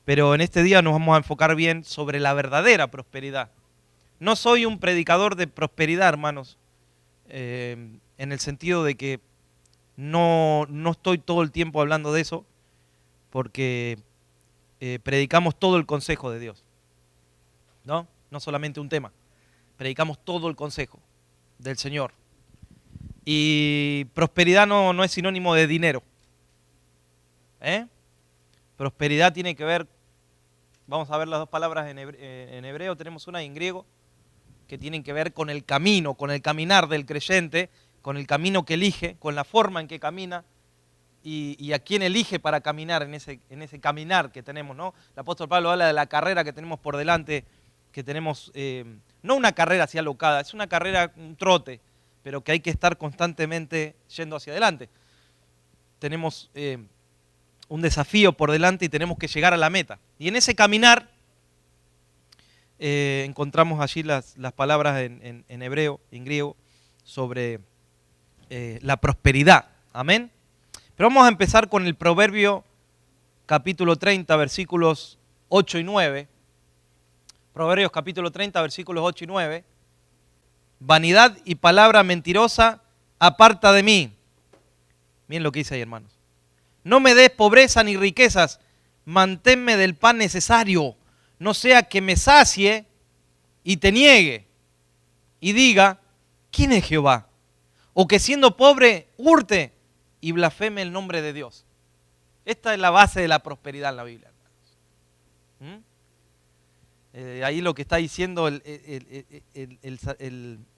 pero en este día nos vamos a enfocar bien sobre la verdadera prosperidad. No soy un predicador de prosperidad, hermanos, en el sentido de que no estoy todo el tiempo hablando de eso, porque predicamos todo el consejo de Dios, ¿no? No solamente un tema, predicamos todo el consejo del Señor. Y prosperidad no es sinónimo de dinero. Prosperidad tiene que ver, vamos a ver las dos palabras en hebreo, tenemos una en griego, que tienen que ver con el camino, con el caminar del creyente, con el camino que elige, con la forma en que camina y a quién elige para caminar en ese caminar que tenemos, ¿no? El apóstol Pablo habla de la carrera que tenemos por delante, que tenemos, no una carrera así alocada, es una carrera, un trote, pero que hay que estar constantemente yendo hacia adelante. Tenemos un desafío por delante y tenemos que llegar a la meta. Y en ese caminar encontramos allí las palabras en hebreo, en griego, sobre la prosperidad. Amén. Pero vamos a empezar con el Proverbio capítulo 30, versículos 8 y 9. Proverbios capítulo 30, versículos 8 y 9. Vanidad y palabra mentirosa, aparta de mí. Miren lo que dice ahí, hermanos. No me des pobreza ni riquezas, manténme del pan necesario, no sea que me sacie y te niegue y diga, ¿quién es Jehová? O que siendo pobre hurte y blasfeme el nombre de Dios. Esta es la base de la prosperidad en la Biblia, hermanos. Ahí lo que está diciendo el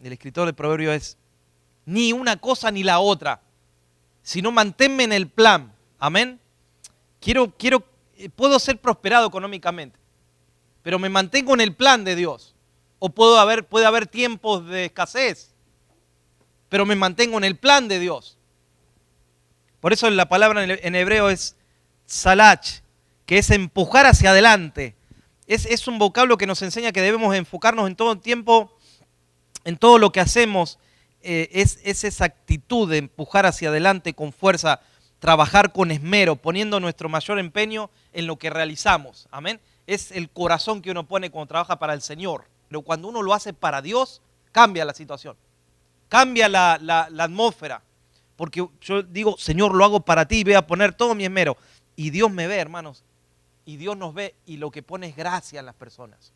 escritor del proverbio es, ni una cosa ni la otra, sino manténme en el plan. Amén. Puedo ser prosperado económicamente, pero me mantengo en el plan de Dios. O puede haber tiempos de escasez, pero me mantengo en el plan de Dios. Por eso la palabra en hebreo es salach, que es empujar hacia adelante. Es un vocablo que nos enseña que debemos enfocarnos en todo tiempo, en todo lo que hacemos. Es esa actitud de empujar hacia adelante con fuerza, trabajar con esmero, poniendo nuestro mayor empeño en lo que realizamos. Amén. Es el corazón que uno pone cuando trabaja para el Señor. Pero cuando uno lo hace para Dios, cambia la situación. Cambia la atmósfera. Porque yo digo, Señor, lo hago para ti, voy a poner todo mi esmero. Y Dios me ve, hermanos. Y Dios nos ve y lo que pone es gracia en las personas.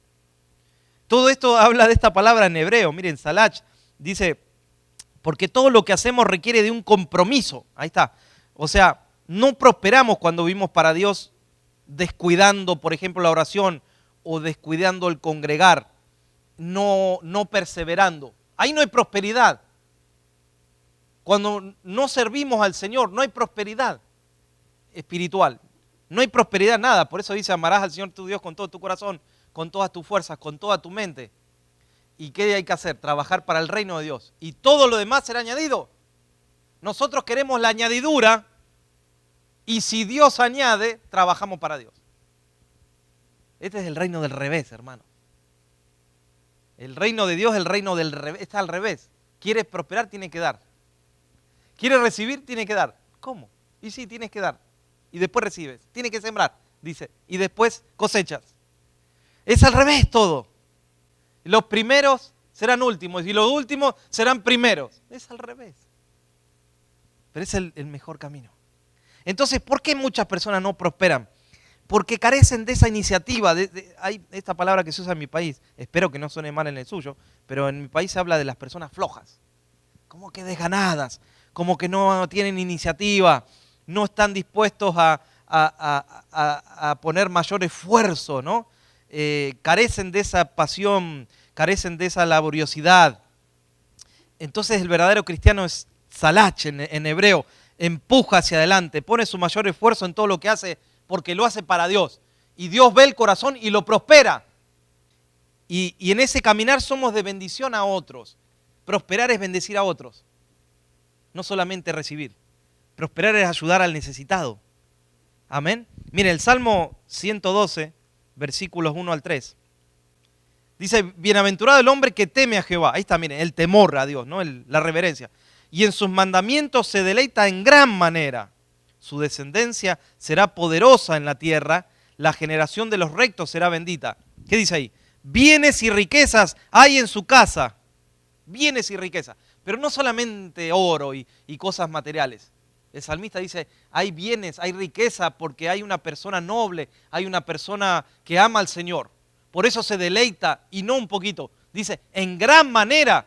Todo esto habla de esta palabra en hebreo. Miren, salach dice, porque todo lo que hacemos requiere de un compromiso. Ahí está. O sea, no prosperamos cuando vivimos para Dios descuidando, por ejemplo, la oración o descuidando el congregar, no perseverando. Ahí no hay prosperidad. Cuando no servimos al Señor, no hay prosperidad espiritual. No hay prosperidad nada. Por eso dice, amarás al Señor tu Dios con todo tu corazón, con todas tus fuerzas, con toda tu mente. ¿Y qué hay que hacer? Trabajar para el reino de Dios. Y todo lo demás será añadido. Nosotros queremos la añadidura y si Dios añade, trabajamos para Dios. Este es el reino del revés, hermano. El reino de Dios es el reino del revés. Está al revés. ¿Quieres prosperar? Tienes que dar. ¿Quieres recibir? Tienes que dar. ¿Cómo? Y sí, tienes que dar. Y después recibes. Tienes que sembrar, dice. Y después cosechas. Es al revés todo. Los primeros serán últimos y los últimos serán primeros. Es al revés. Pero es el mejor camino. Entonces, ¿por qué muchas personas no prosperan? Porque carecen de esa iniciativa. Hay esta palabra que se usa en mi país. Espero que no suene mal en el suyo. Pero en mi país se habla de las personas flojas. Como que desganadas. Como que no tienen iniciativa. No están dispuestos a poner mayor esfuerzo, ¿no? Carecen de esa pasión, carecen de esa laboriosidad. Entonces el verdadero cristiano es salach en hebreo, empuja hacia adelante, pone su mayor esfuerzo en todo lo que hace porque lo hace para Dios. Y Dios ve el corazón y lo prospera. Y en ese caminar somos de bendición a otros. Prosperar es bendecir a otros, no solamente recibir. Prosperar es ayudar al necesitado. Amén. Mire, el Salmo 112, versículos 1 al 3. Dice, bienaventurado el hombre que teme a Jehová. Ahí está, miren, el temor a Dios, ¿no? La reverencia. Y en sus mandamientos se deleita en gran manera. Su descendencia será poderosa en la tierra. la generación de los rectos será bendita. ¿Qué dice ahí? Bienes y riquezas hay en su casa. Bienes y riquezas. Pero no solamente oro y cosas materiales. El salmista dice, hay bienes, hay riqueza porque hay una persona noble, hay una persona que ama al Señor. Por eso se deleita, y no un poquito, dice, en gran manera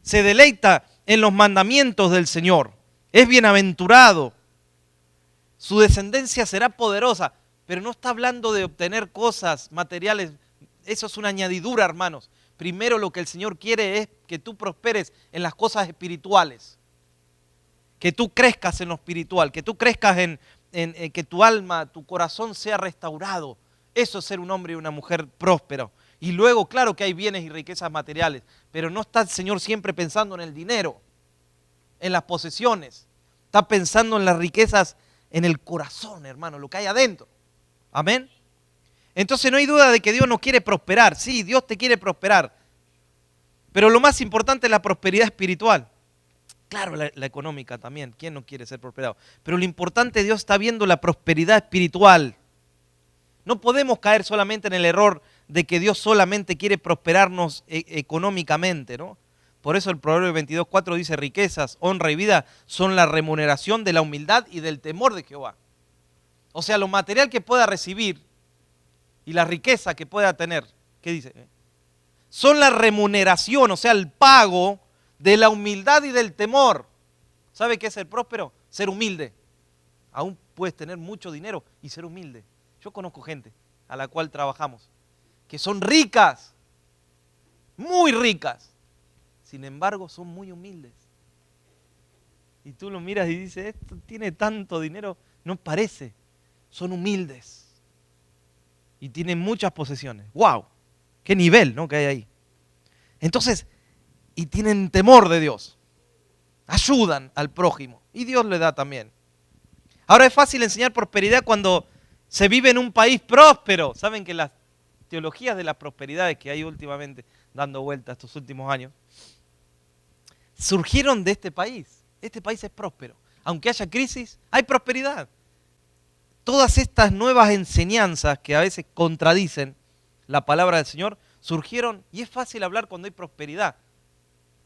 se deleita en los mandamientos del Señor. Es bienaventurado. Su descendencia será poderosa, pero no está hablando de obtener cosas materiales. Eso es una añadidura, hermanos. Primero lo que el Señor quiere es que tú prosperes en las cosas espirituales. Que tú crezcas en lo espiritual, que tú crezcas en que tu alma, tu corazón sea restaurado. Eso es ser un hombre y una mujer próspero. Y luego, claro que hay bienes y riquezas materiales, pero no está el Señor siempre pensando en el dinero, en las posesiones. Está pensando en las riquezas en el corazón, hermano, lo que hay adentro. Amén. Entonces no hay duda de que Dios nos quiere prosperar. Sí, Dios te quiere prosperar. Pero lo más importante es la prosperidad espiritual. Claro, la económica también. ¿Quién no quiere ser prosperado? Pero lo importante, Dios está viendo la prosperidad espiritual. No podemos caer solamente en el error de que Dios solamente quiere prosperarnos económicamente, ¿no? Por eso el Proverbio 22:4 dice, riquezas, honra y vida son la remuneración de la humildad y del temor de Jehová. O sea, lo material que pueda recibir y la riqueza que pueda tener, ¿qué dice? Son la remuneración, o sea, el pago de la humildad y del temor. ¿Sabe qué es ser próspero? Ser humilde. Aún puedes tener mucho dinero y ser humilde. Yo conozco gente a la cual trabajamos, que son ricas, muy ricas, sin embargo son muy humildes. Y tú lo miras y dices, esto tiene tanto dinero, no parece, son humildes. Y tienen muchas posesiones. ¡Wow! ¡Qué nivel, ¿no?, que hay ahí! Entonces, y tienen temor de Dios. Ayudan al prójimo. Y Dios le da también. Ahora es fácil enseñar prosperidad cuando se vive en un país próspero. Saben que las teologías de las prosperidades que hay últimamente dando vuelta estos últimos años, surgieron de este país. Este país es próspero. Aunque haya crisis, hay prosperidad. Todas estas nuevas enseñanzas que a veces contradicen la palabra del Señor, surgieron, y es fácil hablar cuando hay prosperidad.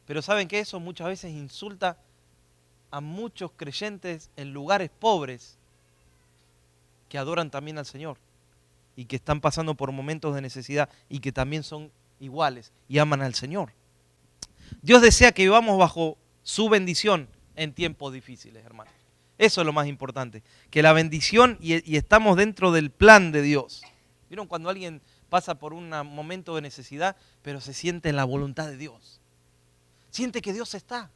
Pero ¿saben qué? Eso muchas veces insulta a muchos creyentes en lugares pobres que adoran también al Señor y que están pasando por momentos de necesidad y que también son iguales y aman al Señor. Dios desea que vivamos bajo su bendición en tiempos difíciles, hermanos. Eso es lo más importante, que la bendición y estamos dentro del plan de Dios. ¿Vieron cuando alguien pasa por un momento de necesidad, pero se siente en la voluntad de Dios? Siente que Dios está.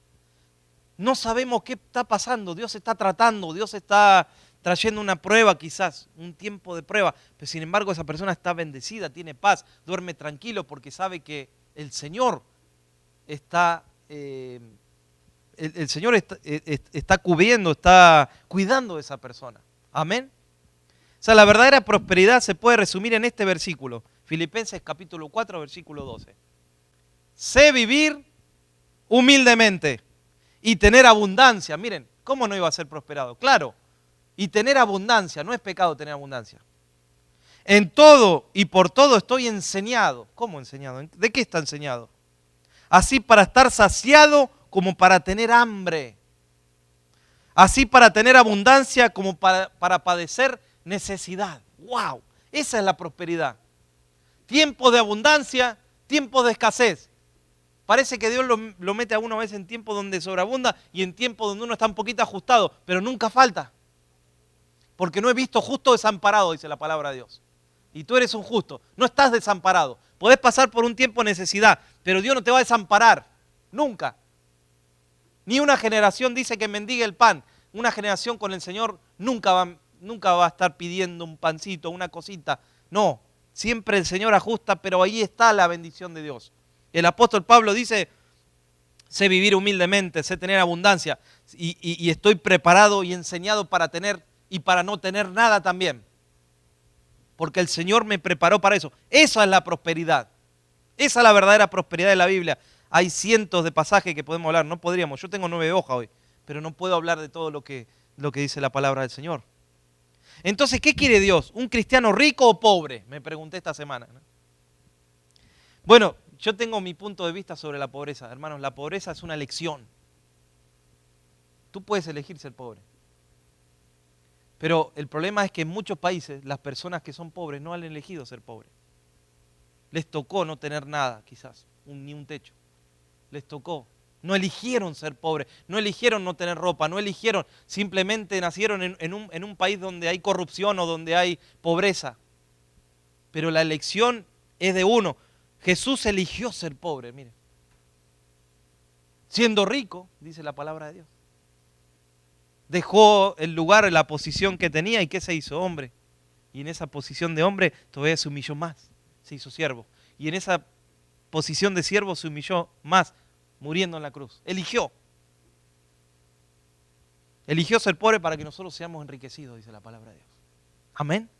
No sabemos qué está pasando, Dios está tratando, Dios está trayendo una prueba quizás, un tiempo de prueba, pero sin embargo esa persona está bendecida, tiene paz, duerme tranquilo porque sabe que el Señor está, el Señor está cubriendo, está cuidando de esa persona. Amén. O sea, la verdadera prosperidad se puede resumir en este versículo, Filipenses capítulo 4, versículo 12. Sé vivir humildemente y tener abundancia. Miren, ¿cómo no iba a ser prosperado? Claro, y tener abundancia, no es pecado tener abundancia. En todo y por todo estoy enseñado. ¿Cómo enseñado? ¿De qué está enseñado? Así para estar saciado como para tener hambre. Así para tener abundancia como para padecer necesidad. ¡Wow! Esa es la prosperidad. Tiempos de abundancia, tiempos de escasez. Parece que Dios lo mete a uno a veces en tiempos donde sobreabunda y en tiempos donde uno está un poquito ajustado, pero nunca falta. Porque no he visto justo desamparado, dice la palabra de Dios. Y tú eres un justo, no estás desamparado. Podés pasar por un tiempo de necesidad, pero Dios no te va a desamparar, nunca. Ni una generación dice que mendigue el pan. Una generación con el Señor nunca va a estar pidiendo un pancito, una cosita. No, siempre el Señor ajusta, pero ahí está la bendición de Dios. El apóstol Pablo dice, sé vivir humildemente, sé tener abundancia y estoy preparado y enseñado para tener y para no tener nada también. Porque el Señor me preparó para eso. Esa es la prosperidad. Esa es la verdadera prosperidad de la Biblia. Hay cientos de pasajes que podemos hablar. No podríamos. Yo tengo 9 hojas hoy, pero no puedo hablar de todo lo que dice la palabra del Señor. Entonces, ¿qué quiere Dios? ¿Un cristiano rico o pobre? Me pregunté esta semana, ¿no? Bueno, yo tengo mi punto de vista sobre la pobreza. Hermanos, la pobreza es una elección. Tú puedes elegir ser pobre. Pero el problema es que en muchos países las personas que son pobres no han elegido ser pobres. Les tocó no tener nada, quizás, ni un techo. Les tocó. No eligieron ser pobres, no eligieron no tener ropa, no eligieron, simplemente nacieron en un país donde hay corrupción o donde hay pobreza. Pero la elección es de uno. Jesús eligió ser pobre, mire. Siendo rico, dice la palabra de Dios. Dejó el lugar, la posición que tenía y ¿qué se hizo? Hombre. Y en esa posición de hombre todavía se humilló más, se hizo siervo. Y en esa posición de siervo se humilló más, muriendo en la cruz. Eligió. Eligió ser pobre para que nosotros seamos enriquecidos, dice la palabra de Dios. Amén.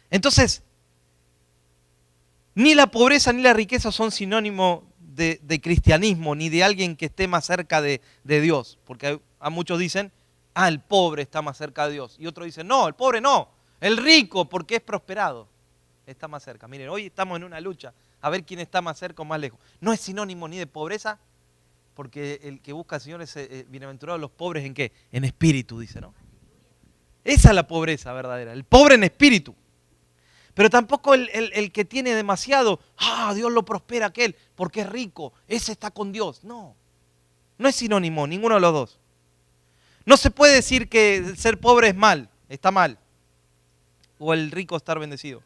Entonces, ni la pobreza ni la riqueza son sinónimo de cristianismo, ni de alguien que esté más cerca de Dios. Porque a muchos dicen, el pobre está más cerca de Dios. Y otros dicen, no, el pobre no, el rico porque es prosperado está más cerca. Miren, hoy estamos en una lucha a ver quién está más cerca o más lejos. No es sinónimo ni de pobreza, porque el que busca al Señor es bienaventurado los pobres, ¿en qué? En espíritu, dice, ¿no? Esa es la pobreza verdadera, el pobre en espíritu. Pero tampoco el que tiene demasiado, Dios lo prospera aquel, porque es rico, ese está con Dios. No, no es sinónimo, ninguno de los dos. No se puede decir que el ser pobre es mal, está mal, o el rico estar bendecido.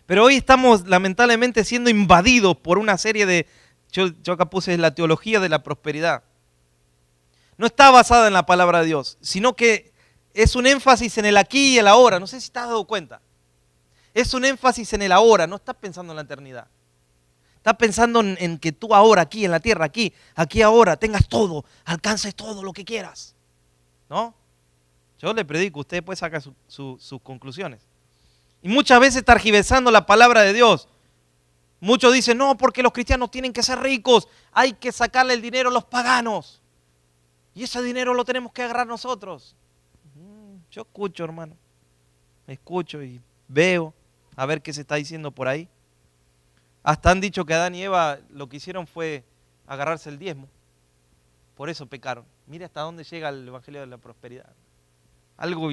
Pero hoy estamos lamentablemente siendo invadidos por una serie de, yo acá puse la teología de la prosperidad. No está basada en la palabra de Dios, sino que es un énfasis en el aquí y el ahora. No sé si te has dado cuenta. Es un énfasis en el ahora, no estás pensando en la eternidad. Estás pensando en que tú ahora, aquí, en la tierra, aquí ahora, tengas todo, alcances todo lo que quieras. ¿No? Yo le predico, usted puede sacar sus conclusiones. Y muchas veces tergiversando la palabra de Dios. Muchos dicen, no, porque los cristianos tienen que ser ricos, hay que sacarle el dinero a los paganos. Y ese dinero lo tenemos que agarrar nosotros. Yo escucho, hermano. Escucho y veo a ver qué se está diciendo por ahí. Hasta han dicho que Adán y Eva lo que hicieron fue agarrarse el diezmo. Por eso pecaron. Mira hasta dónde llega el evangelio de la prosperidad. Algo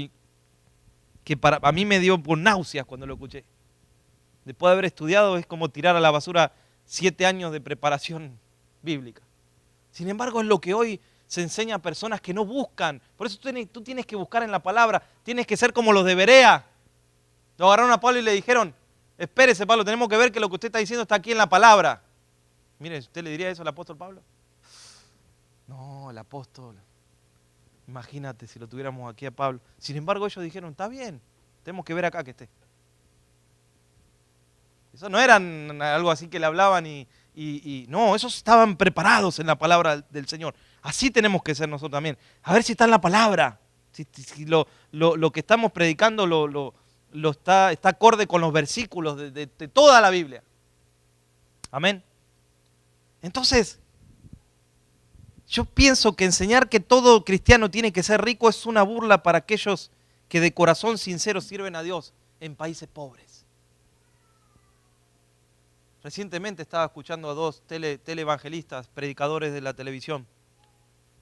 que a mí me dio por náuseas cuando lo escuché. Después de haber estudiado es como tirar a la basura 7 años de preparación bíblica. Sin embargo, es lo que hoy se enseña a personas que no buscan. Por eso tú tienes que buscar en la palabra. Tienes que ser como los de Berea. Lo agarraron a Pablo y le dijeron, espérese Pablo, tenemos que ver que lo que usted está diciendo está aquí en la palabra. Mire, ¿usted le diría eso al apóstol Pablo? No, el apóstol. Imagínate si lo tuviéramos aquí a Pablo. Sin embargo, ellos dijeron, está bien, tenemos que ver acá que esté. Eso no eran algo así que le hablaban y no, esos estaban preparados en la palabra del Señor. Así tenemos que ser nosotros también. A ver si está en la palabra. Si lo que estamos predicando está acorde con los versículos de toda la Biblia. Amén. Entonces, yo pienso que enseñar que todo cristiano tiene que ser rico es una burla para aquellos que de corazón sincero sirven a Dios en países pobres. Recientemente estaba escuchando a 2 teleevangelistas, predicadores de la televisión.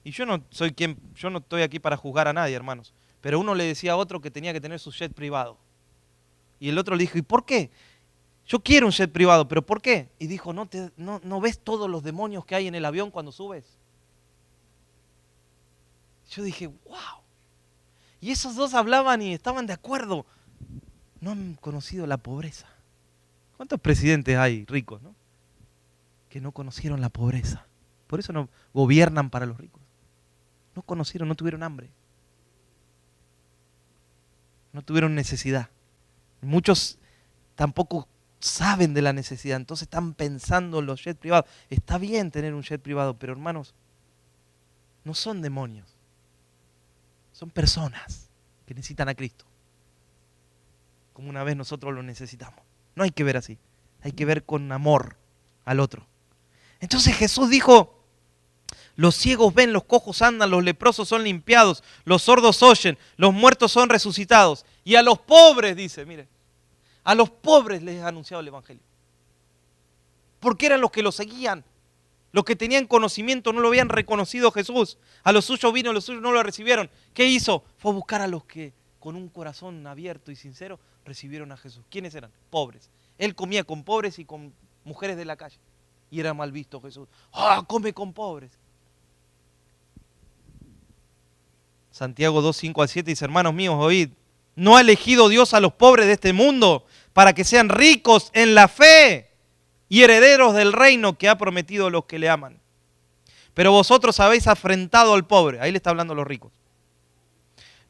Y yo no estoy aquí para juzgar a nadie, hermanos. Pero uno le decía a otro que tenía que tener su jet privado. Y el otro le dijo, ¿y por qué? Yo quiero un jet privado, ¿pero por qué? Y dijo, ¿no ves todos los demonios que hay en el avión cuando subes? Yo dije, wow. Y esos dos hablaban y estaban de acuerdo. No han conocido la pobreza. ¿Cuántos presidentes hay ricos, no? Que no conocieron la pobreza. Por eso no gobiernan para los ricos. No conocieron, no tuvieron hambre. No tuvieron necesidad. Muchos tampoco saben de la necesidad, entonces están pensando en los jets privados. Está bien tener un jet privado, pero hermanos, no son demonios. Son personas que necesitan a Cristo. Como una vez nosotros lo necesitamos. No hay que ver así. Hay que ver con amor al otro. Entonces Jesús dijo, Los ciegos ven, los cojos andan, los leprosos son limpiados, los sordos oyen, los muertos son resucitados. Y a los pobres, dice, mire, a los pobres les he anunciado el Evangelio. Porque eran los que lo seguían. Los que tenían conocimiento no lo habían reconocido Jesús. A los suyos vino, a los suyos no lo recibieron. ¿Qué hizo? Fue a buscar a los que con un corazón abierto y sincero recibieron a Jesús. ¿Quiénes eran? Pobres. Él comía con pobres y con mujeres de la calle. Y era mal visto Jesús. ¡Ah, come con pobres! Santiago 2, 5 al 7 dice, hermanos míos, oíd, ¿no ha elegido Dios a los pobres de este mundo para que sean ricos en la fe y herederos del reino que ha prometido a los que le aman? Pero vosotros habéis afrentado al pobre. Ahí le está hablando a los ricos.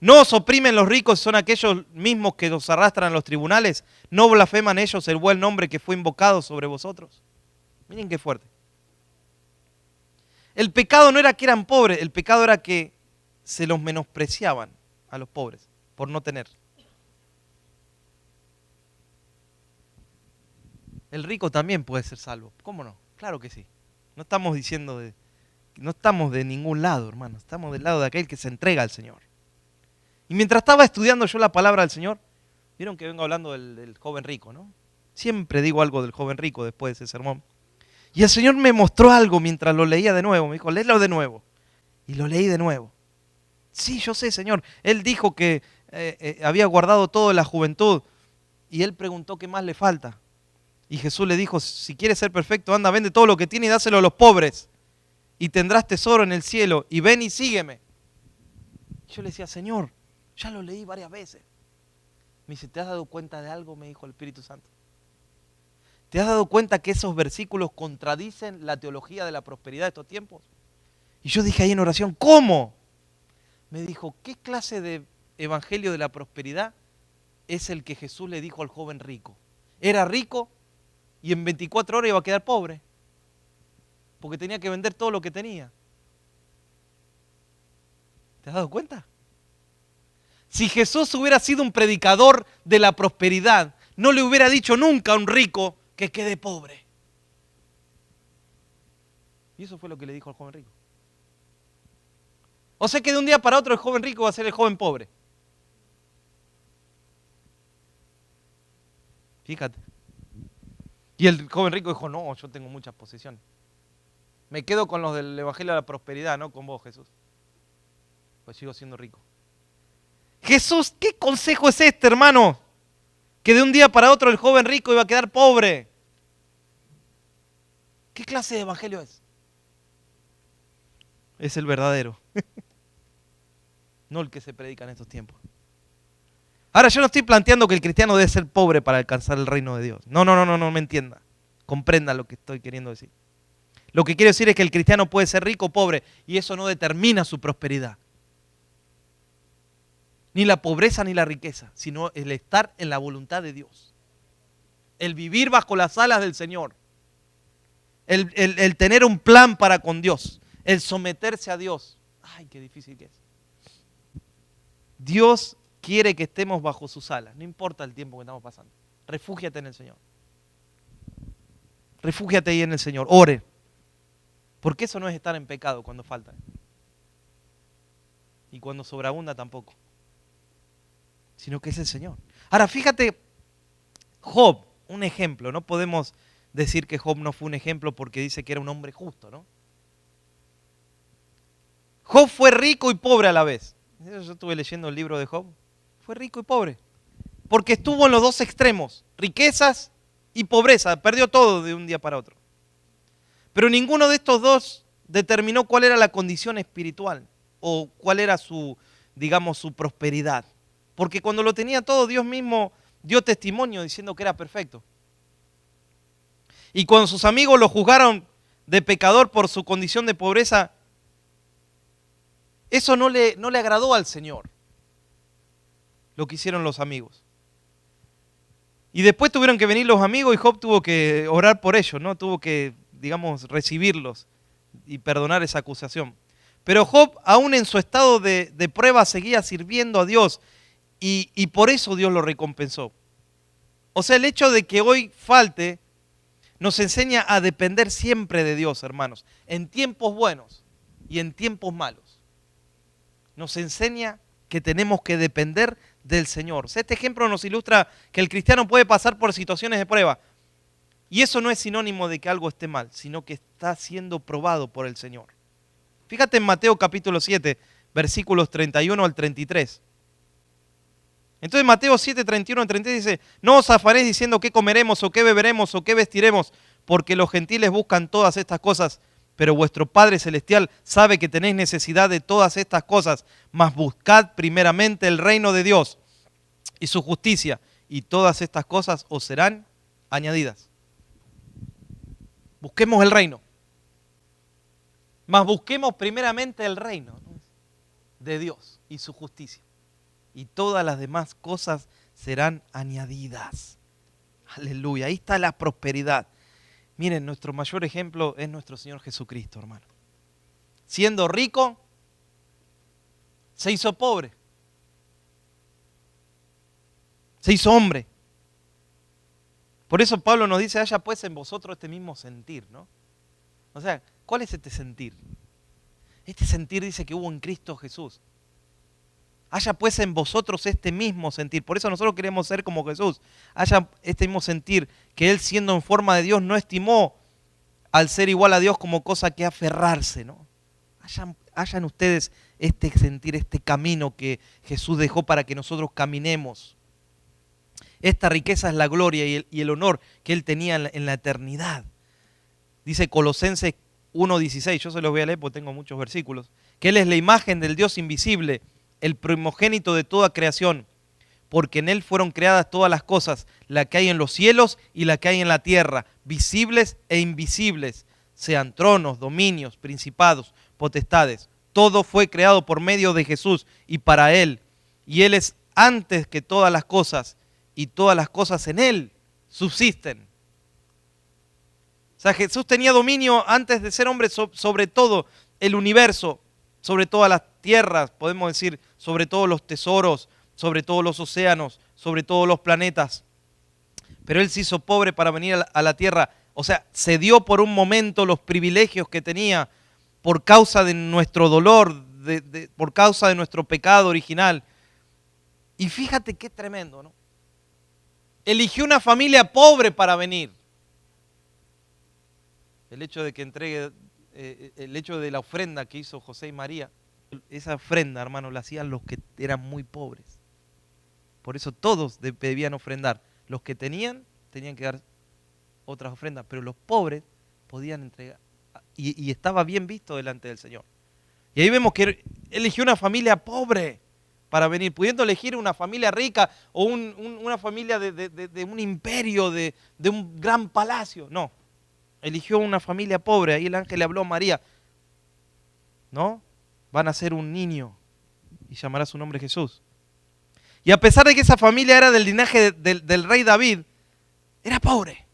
¿No os oprimen los ricos, son aquellos mismos que os arrastran a los tribunales? ¿No blasfeman ellos el buen nombre que fue invocado sobre vosotros? Miren qué fuerte. El pecado no era que eran pobres, el pecado era que se los menospreciaban a los pobres por no tener. El rico también puede ser salvo. ¿Cómo no? Claro que sí. No estamos diciendo no estamos de ningún lado, hermano. Estamos del lado de aquel que se entrega al Señor. Y mientras estaba estudiando yo la palabra del Señor, vieron que vengo hablando del joven rico, ¿no? Siempre digo algo del joven rico después de ese sermón. Y el Señor me mostró algo mientras lo leía de nuevo. Me dijo, léelo de nuevo. Y lo leí de nuevo. Sí, yo sé, Señor. Él dijo que había guardado todo en la juventud. Y él preguntó qué más le falta. Y Jesús le dijo, si quieres ser perfecto, anda, vende todo lo que tiene y dáselo a los pobres. Y tendrás tesoro en el cielo. Y ven y sígueme. Yo le decía, Señor, ya lo leí varias veces. Me dice, ¿te has dado cuenta de algo? Me dijo el Espíritu Santo. ¿Te has dado cuenta que esos versículos contradicen la teología de la prosperidad de estos tiempos? Y yo dije ahí en oración, ¿cómo? Me dijo, ¿qué clase de evangelio de la prosperidad es el que Jesús le dijo al joven rico? Era rico y en 24 horas iba a quedar pobre, porque tenía que vender todo lo que tenía. ¿Te has dado cuenta? Si Jesús hubiera sido un predicador de la prosperidad, no le hubiera dicho nunca a un rico que quede pobre. Y eso fue lo que le dijo al joven rico. O sea que de un día para otro el joven rico va a ser el joven pobre. Fíjate. Y el joven rico dijo, no, yo tengo muchas posesiones. Me quedo con los del Evangelio de la Prosperidad, no con vos, Jesús. Pues sigo siendo rico. Jesús, ¿qué consejo es este, hermano? Que de un día para otro el joven rico iba a quedar pobre. ¿Qué clase de evangelio es? Es el verdadero. No el que se predica en estos tiempos. Ahora, yo no estoy planteando que el cristiano debe ser pobre para alcanzar el reino de Dios. No me entienda. Comprenda lo que estoy queriendo decir. Lo que quiero decir es que el cristiano puede ser rico o pobre y eso no determina su prosperidad. Ni la pobreza ni la riqueza, sino el estar en la voluntad de Dios. El vivir bajo las alas del Señor. El tener un plan para con Dios. El someterse a Dios. Ay, qué difícil que es. Dios quiere que estemos bajo sus alas, no importa el tiempo que estamos pasando. Refúgiate en el Señor. Refúgiate ahí en el Señor. Ore. Porque eso no es estar en pecado cuando falta. Y cuando sobreabunda tampoco. Sino que es el Señor. Ahora, fíjate, Job, un ejemplo. No podemos decir que Job no fue un ejemplo porque dice que era un hombre justo, ¿no? Job fue rico y pobre a la vez. Yo estuve leyendo el libro de Job. Fue rico y pobre. Porque estuvo en los dos extremos. Riquezas y pobreza. Perdió todo de un día para otro. Pero ninguno de estos dos determinó cuál era la condición espiritual. O cuál era su, digamos, su prosperidad. Porque cuando lo tenía todo, Dios mismo dio testimonio diciendo que era perfecto. Y cuando sus amigos lo juzgaron de pecador por su condición de pobreza, eso no le agradó al Señor, lo que hicieron los amigos. Y después tuvieron que venir los amigos y Job tuvo que orar por ellos, ¿no? Tuvo que, digamos, recibirlos y perdonar esa acusación. Pero Job, aún en su estado de prueba, seguía sirviendo a Dios y por eso Dios lo recompensó. O sea, el hecho de que hoy falte nos enseña a depender siempre de Dios, hermanos, en tiempos buenos y en tiempos malos. Nos enseña que tenemos que depender del Señor. O sea, este ejemplo nos ilustra que el cristiano puede pasar por situaciones de prueba. Y eso no es sinónimo de que algo esté mal, sino que está siendo probado por el Señor. Fíjate en Mateo capítulo 7, versículos 31 al 33. Entonces Mateo 7, 31 al 33 dice: no os afanéis diciendo qué comeremos o qué beberemos o qué vestiremos, porque los gentiles buscan todas estas cosas, pero vuestro Padre Celestial sabe que tenéis necesidad de todas estas cosas, mas buscad primeramente el reino de Dios y su justicia, y todas estas cosas os serán añadidas. Busquemos el reino. Mas busquemos primeramente el reino, ¿no?, de Dios y su justicia. Y todas las demás cosas serán añadidas. Aleluya, ahí está la prosperidad. Miren, nuestro mayor ejemplo es nuestro Señor Jesucristo, hermano. Siendo rico, se hizo pobre. Se hizo hombre. Por eso Pablo nos dice: haya pues en vosotros este mismo sentir, ¿no? O sea, ¿cuál es este sentir? Este sentir dice que hubo en Cristo Jesús. Haya pues en vosotros este mismo sentir. Por eso nosotros queremos ser como Jesús. Haya este mismo sentir, que Él, siendo en forma de Dios, no estimó al ser igual a Dios como cosa que aferrarse, ¿no? Hayan ustedes este sentir, este camino que Jesús dejó para que nosotros caminemos. Esta riqueza es la gloria y el honor que Él tenía en la eternidad. Dice Colosenses 1:16, yo se los voy a leer porque tengo muchos versículos, que Él es la imagen del Dios invisible, el primogénito de toda creación, porque en Él fueron creadas todas las cosas, la que hay en los cielos y la que hay en la tierra, visibles e invisibles, sean tronos, dominios, principados, potestades. Todo fue creado por medio de Jesús y para Él. Y Él es antes que todas las cosas, y todas las cosas en Él subsisten. O sea, Jesús tenía dominio antes de ser hombre sobre todo el universo, sobre todas las tierras, podemos decir, sobre todos los tesoros, sobre todos los océanos, sobre todos los planetas. Pero Él se hizo pobre para venir a la tierra. O sea, cedió por un momento los privilegios que tenía por causa de nuestro dolor, por causa de nuestro pecado original. Y fíjate qué tremendo, ¿no? Eligió una familia pobre para venir. El hecho de que entregue, el hecho de la ofrenda que hizo José y María, esa ofrenda, hermano, la hacían los que eran muy pobres. Por eso todos debían ofrendar. Los que tenían que dar otras ofrendas, pero los pobres podían entregar. Y estaba bien visto delante del Señor. Y ahí vemos que Él eligió una familia pobre para venir, pudiendo elegir una familia rica o una familia de un imperio, de un gran palacio. No, eligió una familia pobre. Ahí el ángel le habló a María, ¿no? Van a ser un niño y llamará su nombre Jesús. Y a pesar de que esa familia era del linaje del rey David, era pobre.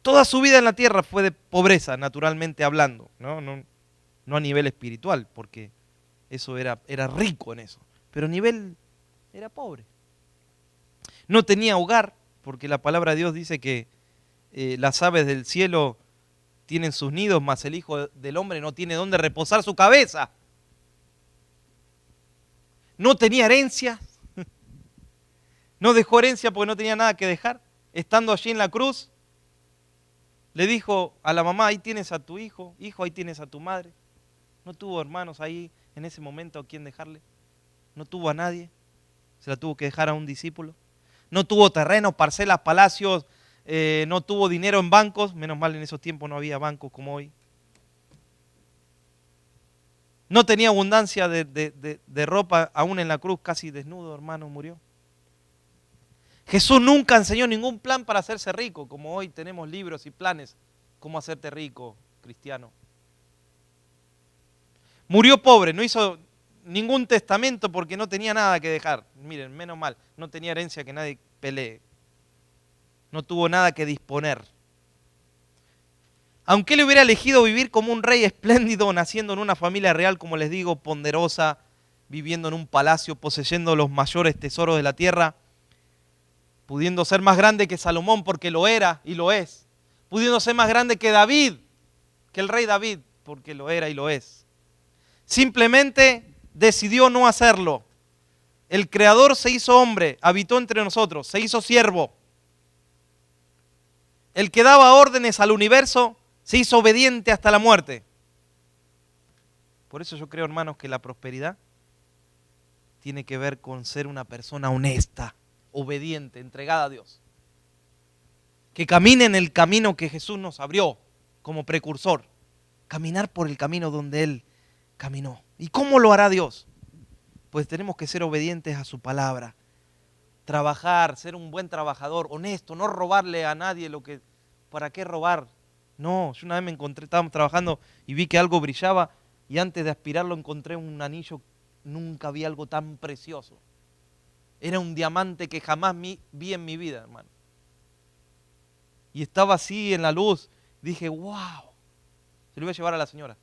Toda su vida en la tierra fue de pobreza, naturalmente hablando, no a nivel espiritual, porque eso era rico en eso, pero a nivel era pobre. No tenía hogar, porque la palabra de Dios dice que las aves del cielo tienen sus nidos, mas el Hijo del Hombre no tiene dónde reposar su cabeza. No tenía herencia, no dejó herencia porque no tenía nada que dejar. Estando allí en la cruz, le dijo a la mamá: ahí tienes a tu hijo, ahí tienes a tu madre. No tuvo hermanos ahí en ese momento a quien dejarle. No tuvo a nadie, se la tuvo que dejar a un discípulo. No tuvo terrenos, parcelas, palacios, no tuvo dinero en bancos. Menos mal en esos tiempos no había bancos como hoy. No tenía abundancia de ropa, aún en la cruz, casi desnudo, hermano, murió. Jesús nunca enseñó ningún plan para hacerse rico, como hoy tenemos libros y planes, cómo hacerte rico, cristiano. Murió pobre, no hizo ningún testamento porque no tenía nada que dejar. Miren, menos mal, no tenía herencia que nadie pelee. No tuvo nada que disponer. Aunque él hubiera elegido vivir como un rey espléndido, naciendo en una familia real, como les digo, ponderosa, viviendo en un palacio, poseyendo los mayores tesoros de la tierra, pudiendo ser más grande que Salomón, porque lo era y lo es, pudiendo ser más grande que David, que el rey David, porque lo era y lo es. Simplemente decidió no hacerlo. El Creador se hizo hombre, habitó entre nosotros, se hizo siervo. El que daba órdenes al universo se hizo obediente hasta la muerte. Por eso yo creo, hermanos, que la prosperidad tiene que ver con ser una persona honesta, obediente, entregada a Dios. Que camine en el camino que Jesús nos abrió como precursor. Caminar por el camino donde Él caminó. ¿Y cómo lo hará Dios? Pues tenemos que ser obedientes a su palabra. Trabajar, ser un buen trabajador, honesto, no robarle a nadie lo que... ¿Para qué robar? No, yo una vez me encontré, estábamos trabajando y vi que algo brillaba y antes de aspirarlo encontré un anillo, nunca vi algo tan precioso. Era un diamante que jamás vi en mi vida, hermano. Y estaba así en la luz, dije, wow, se lo iba a llevar a la señora.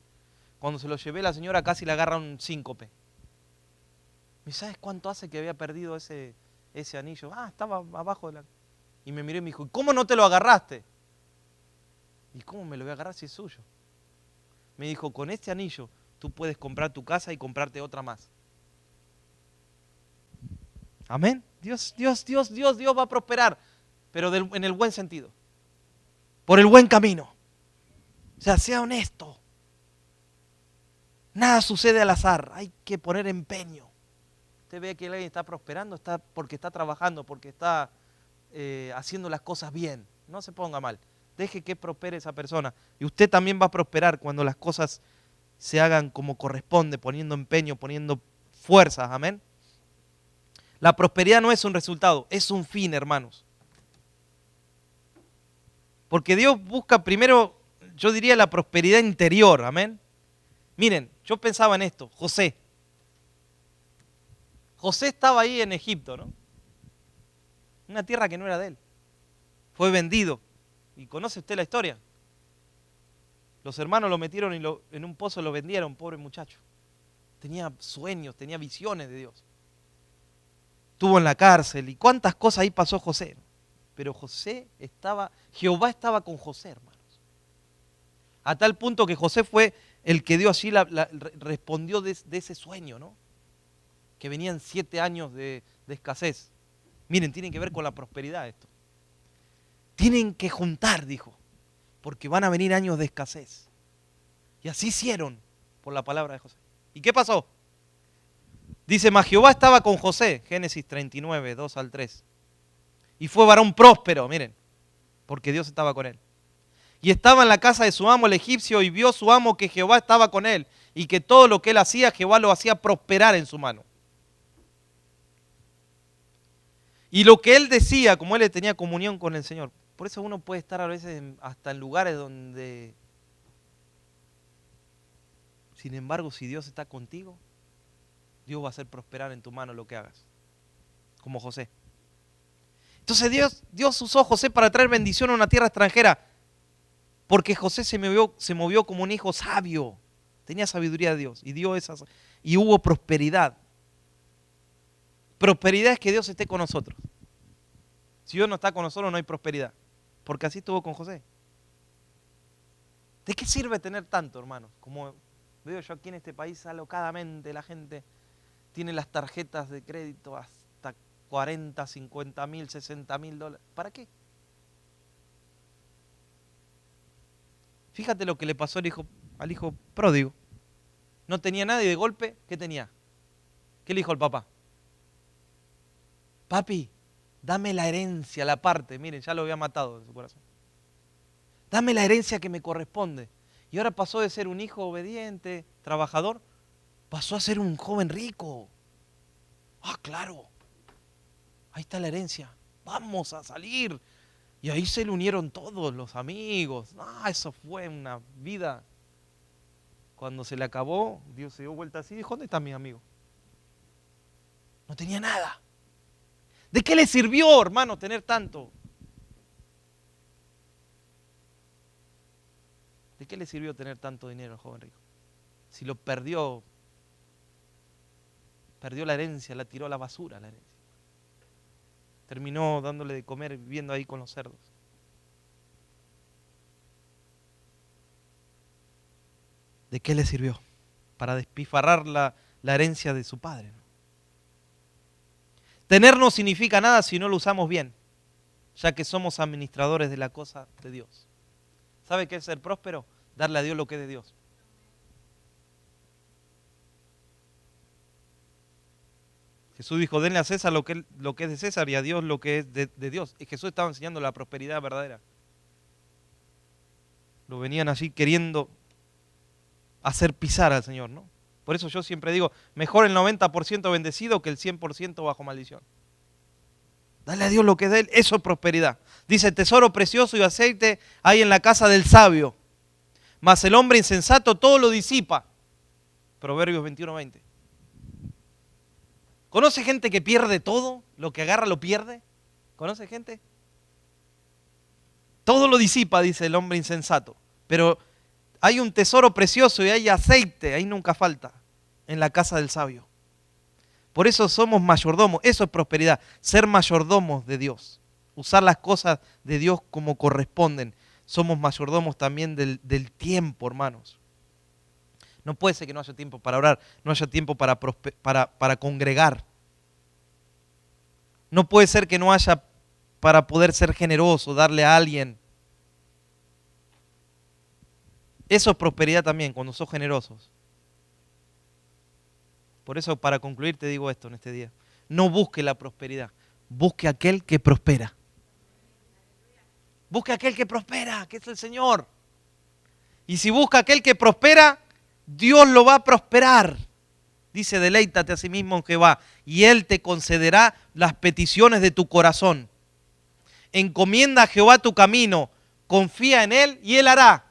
Cuando se lo llevé, la señora casi le agarra un síncope. ¿Y sabes cuánto hace que había perdido ese anillo? Estaba abajo de la... Y me miré y me dijo, ¿cómo no te lo agarraste? ¿Y cómo me lo voy a agarrar si es suyo? Me dijo, con este anillo tú puedes comprar tu casa y comprarte otra más. Amén. Dios va a prosperar, pero en el buen sentido. Por el buen camino. O sea, sea honesto. Nada sucede al azar. Hay que poner empeño. Usted ve que alguien está prosperando porque está trabajando, porque está haciendo las cosas bien. No se ponga mal. Deje que prospere esa persona. Y usted también va a prosperar cuando las cosas se hagan como corresponde, poniendo empeño, poniendo fuerzas. Amén. La prosperidad no es un resultado, es un fin, hermanos. Porque Dios busca primero, yo diría, la prosperidad interior. Amén. Miren, yo pensaba en esto. José estaba ahí en Egipto, ¿no? Una tierra que no era de él. Fue vendido. ¿Y conoce usted la historia? Los hermanos lo metieron en un pozo, lo vendieron, pobre muchacho. Tenía sueños, tenía visiones de Dios. Estuvo en la cárcel y cuántas cosas ahí pasó José. Pero Jehová estaba con José, hermanos. A tal punto que José fue el que dio así, respondió de ese sueño, ¿no? Que venían 7 años de escasez. Miren, tienen que ver con la prosperidad esto. Tienen que juntar, dijo, porque van a venir años de escasez. Y así hicieron por la palabra de José. ¿Y qué pasó? Dice, mas Jehová estaba con José, Génesis 39, 2 al 3. Y fue varón próspero, miren, porque Dios estaba con él. Y estaba en la casa de su amo el egipcio y vio su amo que Jehová estaba con él y que todo lo que él hacía, Jehová lo hacía prosperar en su mano. Y lo que él decía, como él tenía comunión con el Señor. Por eso uno puede estar a veces hasta en lugares donde, sin embargo, si Dios está contigo, Dios va a hacer prosperar en tu mano lo que hagas. Como José. Entonces Dios usó a José para traer bendición a una tierra extranjera. Porque José se movió como un hijo sabio. Tenía sabiduría de Dios. Y hubo prosperidad. Prosperidad es que Dios esté con nosotros. Si Dios no está con nosotros no hay prosperidad. Porque así estuvo con José. ¿De qué sirve tener tanto, hermanos? Como veo yo aquí en este país, alocadamente la gente tiene las tarjetas de crédito hasta 40, 50 mil, 60 mil dólares. ¿Para qué? Fíjate lo que le pasó al hijo pródigo. No tenía nada y de golpe, ¿qué tenía? ¿Qué le dijo el papá? Papi, dame la herencia, la parte. Miren, ya lo había matado de su corazón. Dame la herencia que me corresponde. Y ahora pasó de ser un hijo obediente, trabajador, pasó a ser un joven rico. Claro. Ahí está la herencia. Vamos a salir. Y ahí se le unieron todos los amigos. Eso fue una vida. Cuando se le acabó, Dios se dio vuelta así y dijo, ¿dónde están mis amigos? No tenía nada. ¿De qué le sirvió, hermano, tener tanto? ¿De qué le sirvió tener tanto dinero al joven rico? Si lo perdió la herencia, la tiró a la basura la herencia. Terminó dándole de comer viviendo ahí con los cerdos. ¿De qué le sirvió? para despifarrar la herencia de su padre, ¿no? Tener no significa nada si no lo usamos bien, ya que somos administradores de la cosa de Dios. ¿Sabe qué es ser próspero? Darle a Dios lo que es de Dios. Jesús dijo, denle a César lo que es de César y a Dios lo que es de Dios. Y Jesús estaba enseñando la prosperidad verdadera. Lo venían allí queriendo hacer pisar al Señor, ¿no? Por eso yo siempre digo, mejor el 90% bendecido que el 100% bajo maldición. Dale a Dios lo que es de Él, eso es prosperidad. Dice, tesoro precioso y aceite hay en la casa del sabio, mas el hombre insensato todo lo disipa. Proverbios 21:20. ¿Conoce gente que pierde todo? Lo que agarra lo pierde. ¿Conoce gente? Todo lo disipa, dice el hombre insensato. Pero hay un tesoro precioso y hay aceite, ahí nunca falta, en la casa del sabio. Por eso somos mayordomos, eso es prosperidad, ser mayordomos de Dios, usar las cosas de Dios como corresponden. Somos mayordomos también del tiempo, hermanos. No puede ser que no haya tiempo para orar, no haya tiempo para congregar. No puede ser que no haya para poder ser generoso, darle a alguien. Eso es prosperidad también, cuando sos generosos. Por eso, para concluir, te digo esto en este día. No busque la prosperidad, busque aquel que prospera. Busque aquel que prospera, que es el Señor. Y si busca aquel que prospera, Dios lo va a prosperar. Dice, deleítate a sí mismo en Jehová, y Él te concederá las peticiones de tu corazón. Encomienda a Jehová tu camino, confía en Él y Él hará.